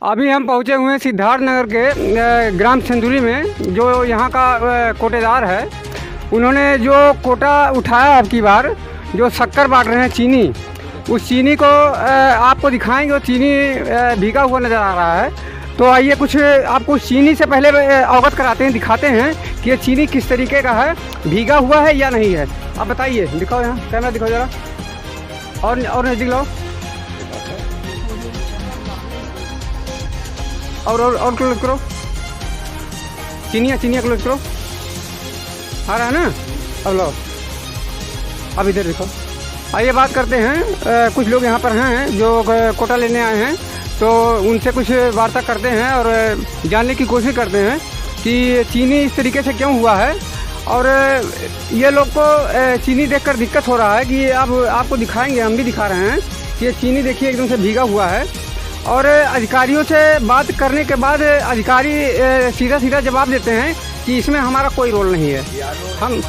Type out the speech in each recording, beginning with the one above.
अभी हम पहुंचे हुए हैं सिद्धार्थ नगर के ग्राम सिंदूरी में। जो यहाँ का कोटेदार है, उन्होंने जो कोटा उठाया अब की बार, जो शक्कर बांट रहे हैं चीनी, उस चीनी को आपको दिखाएंगे। वो चीनी भीगा हुआ नज़र आ रहा है। तो आइए कुछ आपको चीनी से पहले अवगत कराते हैं, दिखाते हैं कि ये चीनी किस तरीके का है, भीगा हुआ है या नहीं है। आप बताइए, दिखाओ यहाँ कैमरा दिखाओ ज़रा, और नज़दीक लाओ, और क्लोज करो, चीनियाँ क्लोज करो। आ रहा है ना? अब लो, अब इधर देखो। आइए बात करते हैं। कुछ लोग यहाँ पर हैं जो कोटा लेने आए हैं, तो उनसे कुछ वार्ता करते हैं और जानने की कोशिश करते हैं कि चीनी इस तरीके से क्यों हुआ है। और ये लोग को चीनी देखकर दिक्कत हो रहा है कि अब आपको दिखाएंगे, हम भी दिखा रहे हैं कि ये चीनी देखिए एकदम से भीगा हुआ है। और अधिकारियों से बात करने के बाद अधिकारी सीधा जवाब देते हैं कि इसमें हमारा कोई रोल नहीं है। हम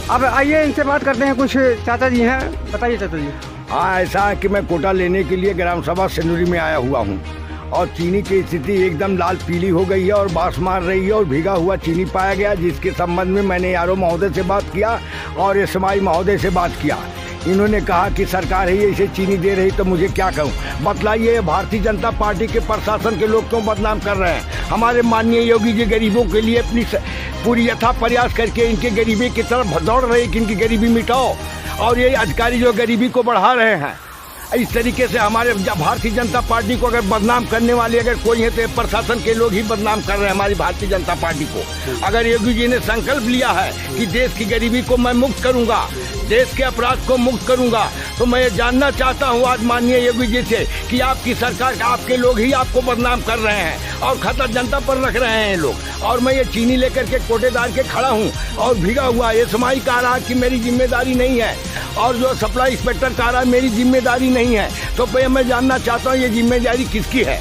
अब आइए इनसे बात करते हैं। कुछ चाचा जी हैं, बताइए चाचा जी। हाँ, ऐसा है कि मैं कोटा लेने के लिए ग्राम सभा सिंदूरी में आया हुआ हूँ और चीनी की स्थिति एकदम लाल पीली हो गई है और बांस मार रही है और भीगा हुआ चीनी पाया गया, जिसके संबंध में मैंने यारो महोदय से बात किया और एसएमआई महोदय से बात किया। इन्होंने कहा कि सरकार ही इसे चीनी दे रही, तो मुझे क्या कहूँ। बतलाइए, भारतीय जनता पार्टी के प्रशासन के लोग क्यों बदनाम कर रहे हैं। हमारे माननीय योगी जी गरीबों के लिए अपनी पूरी यथा प्रयास करके इनके गरीबी की तरफ दौड़ रहे हैं कि इनकी गरीबी मिटाओ, और ये अधिकारी जो गरीबी को बढ़ा रहे हैं। इस तरीके से हमारे भारतीय जनता पार्टी को अगर बदनाम करने वाले अगर कोई है तो प्रशासन के लोग ही बदनाम कर रहे हैं हमारी भारतीय जनता पार्टी को। अगर योगी जी ने संकल्प लिया है कि देश की गरीबी को मैं मुक्त करूंगा, देश के अपराध को मुक्त करूंगा, तो मैं ये जानना चाहता हूं आज माननीय योगी जी से कि आपकी सरकार, आपके लोग ही आपको बदनाम कर रहे हैं और खतरा जनता पर रख रहे हैं लोग। और मैं ये चीनी लेकर के कोटेदार के खड़ा हूँ और भीगा हुआ ये समाई कह रहा कि मेरी जिम्मेदारी नहीं है, और जो सप्लाई इंस्पेक्टर कह रहा है मेरी जिम्मेदारी नहीं है। तो मैं जानना चाहता हूँ ये जिम्मेदारी किसकी है।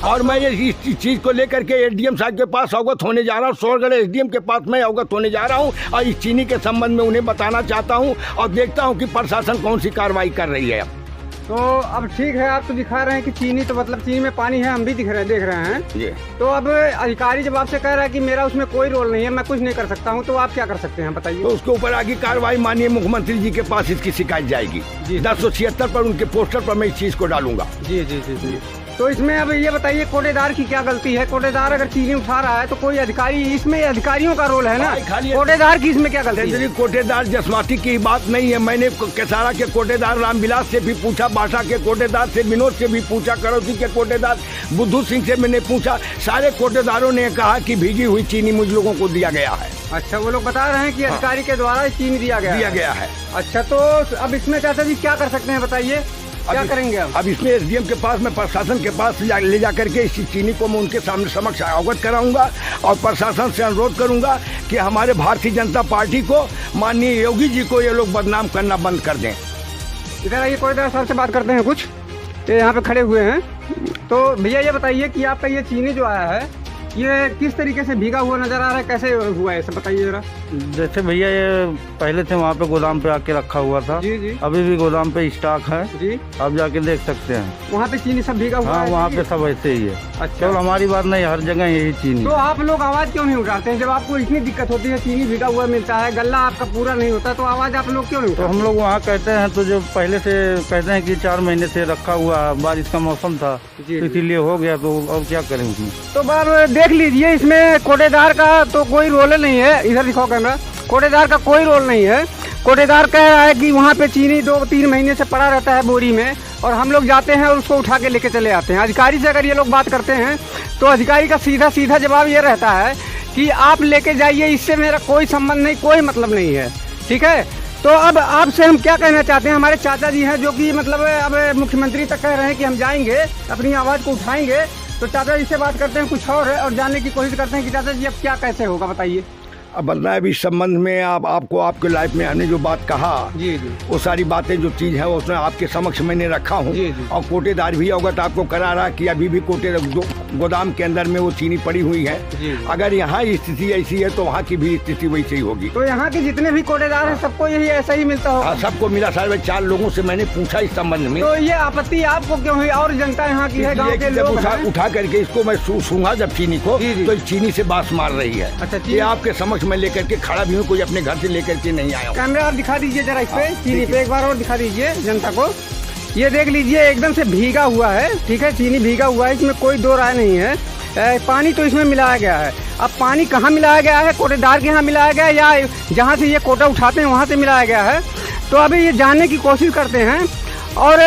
और मैं ये इस चीज़ को लेकर के एसडीएम साहब के पास अवगत होने जा रहा हूँ, सोरगढ़ एसडीएम के पास मैं अवगत होने जा रहा हूँ और इस चीनी के संबंध में उन्हें बताना चाहता हूँ और देखता हूँ कि प्रशासन कौन सी कार्रवाई कर रही है। तो अब ठीक है, आप तो दिखा रहे हैं कि चीनी, तो मतलब चीनी में पानी है, हम भी देख रहे हैं ये। तो अब अधिकारी जब आपसे कह रहा है कि मेरा उसमें कोई रोल नहीं है, मैं कुछ नहीं कर सकता हूँ, तो आप क्या कर सकते हैं बताइए। तो उसके ऊपर आगे कार्रवाई माननीय मुख्यमंत्री जी के पास इसकी शिकायत जाएगी। 1076 पर उनके पोस्टर पर मैं इस चीज को डालूंगा। जी जी जी जी। तो इसमें अब ये बताइए कोटेदार की क्या गलती है। कोटेदार अगर चीनी उठा रहा है तो कोई अधिकारी, इसमें अधिकारियों का रोल है ना, कोटेदार की इसमें क्या गलती है। कोटेदार जसमाती की बात नहीं है। मैंने केसारा के कोटेदार रामविलास से भी पूछा, बाटा के कोटेदार से विनोद से भी पूछा, करौती के कोटेदार बुद्धू सिंह से मैंने पूछा। सारे कोटेदारों ने कहा कि भीगी हुई चीनी मुझ लोगों को दिया गया है। अच्छा, वो लोग बता रहे हैं कि अधिकारी के द्वारा चीनी दिया गया है। अच्छा, तो अब इसमें चाचा जी क्या कर सकते हैं बताइए, क्या करेंगे अब इसमें एसडीएम के पास, मैं प्रशासन के पास ले जा करके इस चीनी को मैं उनके सामने समक्ष अवगत कराऊंगा और प्रशासन से अनुरोध करूंगा कि हमारे भारतीय जनता पार्टी को, माननीय योगी जी को ये लोग बदनाम करना बंद कर दें। इधर आइए, कोटेदार साहब से बात करते हैं। कुछ ये यहाँ पे खड़े हुए हैं। तो भैया ये बताइए कि आपका ये चीनी जो आया है, ये किस तरीके से भीगा हुआ नजर आ रहा है, कैसे हुआ है, सब बताइए जरा। जैसे भैया ये पहले थे वहाँ पे गोदाम पे आके रखा हुआ था। जी जी। अभी भी गोदाम पे स्टॉक है जी, आप जाके देख सकते हैं। वहाँ पे चीनी सब भीगा हुआ है। है। वहाँ पे सब ऐसे ही है। अच्छा, तो हमारी बात नहीं, हर जगह यही चीनी। तो आप लोग आवाज क्यों नहीं उठाते हैं जब आपको इतनी दिक्कत होती है, चीनी भीगा हुआ मिलता है, गल्ला आपका पूरा नहीं होता, तो आवाज आप लोग क्यों नहीं उठाते? तो हम लोग वहाँ कहते हैं, तो जो पहले से कहते हैं कि 4 महीने से रखा हुआ, बारिश का मौसम था इसीलिए हो गया, तो अब क्या करें उसमें। तो बार देख लीजिए, इसमें कोटेदार का तो कोई रोल नहीं है। इधर दिखाओ कैमरा, कोटेदार का कोई रोल नहीं है। कोटेदार कह रहा है कि वहाँ पे चीनी 2-3 महीने से पड़ा रहता है बोरी में, और हम लोग जाते हैं और उसको उठा के लेके चले आते हैं। अधिकारी से अगर ये लोग बात करते हैं तो अधिकारी का सीधा जवाब ये रहता है कि आप लेके जाइए, इससे मेरा कोई संबंध नहीं, कोई मतलब नहीं है। ठीक है, तो अब आपसे हम क्या कहना चाहते हैं। हमारे चाचा जी हैं जो कि मतलब अब मुख्यमंत्री तक कह रहे हैं कि हम जाएंगे, अपनी आवाज़ को उठाएंगे। तो चाचा जी से बात करते हैं कुछ और जानने की कोशिश करते हैं कि चाचा जी अब क्या कैसे होगा बताइए। अब बनना है अभी इस संबंध में आपको आपके लाइफ में हमने जो बात कहा जी जी वो सारी बातें जो चीज़ है उसमें आपके समक्ष मैंने रखा हूँ। जी, जी। और कोटेदार भी अवगत आपको करा रहा कि अभी भी कोटे गोदाम के अंदर में वो चीनी पड़ी हुई है। जी। अगर यहाँ स्थिति ऐसी है तो वहाँ की भी स्थिति वैसी ही होगी। तो यहाँ के जितने भी कोटेदार हैं सबको यही ऐसा ही मिलता होगा? हाँ, सबको मिला। सारे 4 लोगों से मैंने पूछा इस संबंध में। तो ये आपत्ति आपको क्यों हुई? और जनता यहाँ की है, गाँव के जब लोग हैं। उठा करके इसको मैं सूंघा जब चीनी को, जी, जी। तो इस चीनी से बास मार रही है। अच्छा, चीनी- ये आपके समक्ष मैं लेकर के खड़ा भी हूँ, कोई अपने घर से लेकर के नहीं आया हूँ। कैमरा आप दिखा दीजिए जरा इस पे, हाँ, चीनी देखिए। पे एक बार और दिखा दीजिए जनता को। ये देख लीजिए एकदम से भीगा हुआ है, ठीक है, चीनी भीगा हुआ है, इसमें कोई दो राय नहीं है। पानी तो इसमें मिलाया गया है। अब पानी कहाँ मिलाया गया है? कोटेदार के यहाँ मिलाया गया है या जहाँ से ये कोटा उठाते हैं वहाँ से मिलाया गया है? तो अभी ये जानने की कोशिश करते हैं और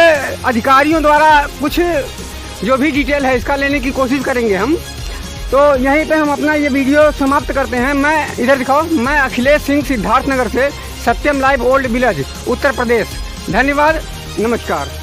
अधिकारियों द्वारा कुछ जो भी डिटेल है इसका लेने की कोशिश करेंगे हम। तो यहीं पे हम अपना ये वीडियो समाप्त करते हैं। मैं इधर दिखाओ, मैं अखिलेश सिंह सिद्धार्थनगर से, सत्यम live old village Uttar Pradesh. धन्यवाद, नमस्कार।